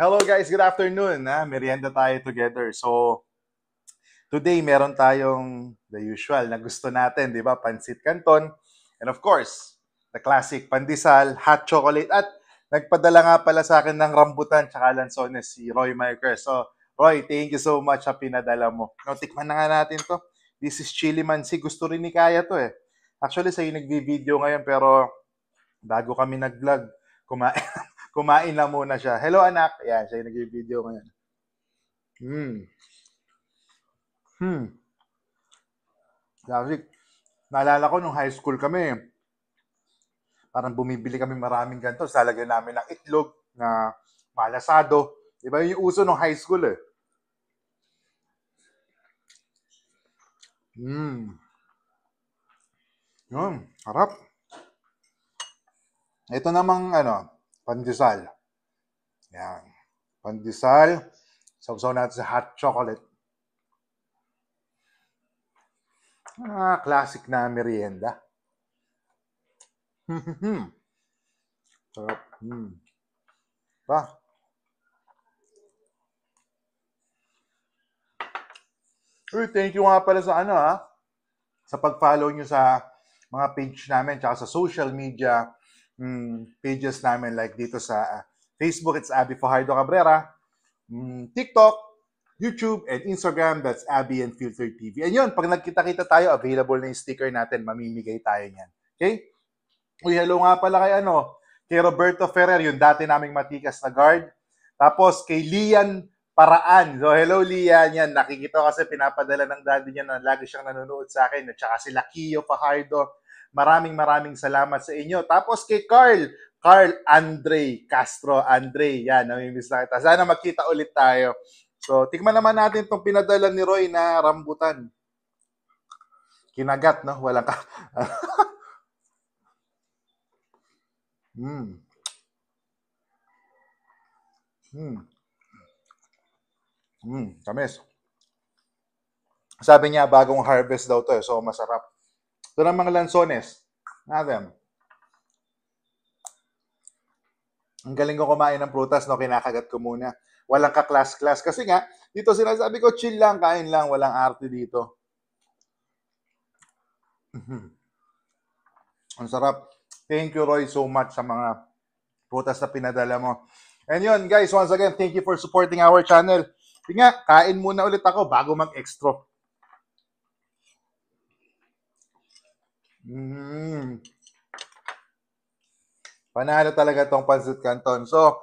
Hello guys, good afternoon. Merienda tayo together. So, today meron tayong the usual na gusto natin, di ba? Pansit Canton. And of course, the classic pandesal, hot chocolate. At nagpadala nga pala sa akin ng rambutan tsaka lansones si Roy Marquez. So, Roy, thank you so much sa pinadala mo. No, tikman na nga natin to. This is chili mansi. Gusto rin ni Kaya to eh. Actually, sa'yo nagbi-video ngayon pero bago kami nag-vlog, kumain, kumain na muna siya. Hello anak. Yan, siya yung nag-video ngayon. Hmm. Hmm. Classic. Naalala ko nung high school kami, parang bumibili kami maraming ganito. Lalagyan namin ng itlog na malasado. Diba yun yung uso nung high school eh. Hmm. Yun. Harap. Ito namang pandesal. Yan. Pandesal. Sausaw natin sa hot chocolate. Classic na merienda. Sarap. Pa. Uy, thank you nga pala sa sa pag-follow nyo sa mga page namin tsaka sa social media pages namin like dito sa Facebook, it's Abby Fajardo Cabrera, TikTok, YouTube, and Instagram, that's Abby and Filter TV. And yun, pag nagkita-kita tayo, available na yung sticker natin, mamimigay tayo niyan. Okay? Uy, hello nga pala kay Roberto Ferrer, yung dati naming matikas na guard. Tapos kay Lian Paraan. So, hello Lian, yan. Nakikita ko kasi pinapadala ng daddy niya na lagi siyang nanonood sa akin. At saka si Lakio Fajardo. Maraming salamat sa inyo. Tapos kay Carl Andre Castro. Andre, yan, namimiss na kita. Sana magkita ulit tayo. So, tikman naman natin itong pinadala ni Roy na rambutan. Kinagat, no? Walang ka. Mm. Mm. Tamis. Sabi niya, bagong harvest daw to, so masarap. Ito ng mga lansones. Natin. Ang galing ko kumain ng prutas, no? Kinakagat ko muna. Walang ka-class-class. Kasi nga, dito sinasabi ko, chill lang, kain lang, walang arte dito. Ang sarap. Thank you, Roy, so much sa mga prutas na pinadala mo. And yun, guys, once again, thank you for supporting our channel. Sige nga, kain muna ulit ako bago mag-extra. Panalo talaga tong Pansit Canton. So,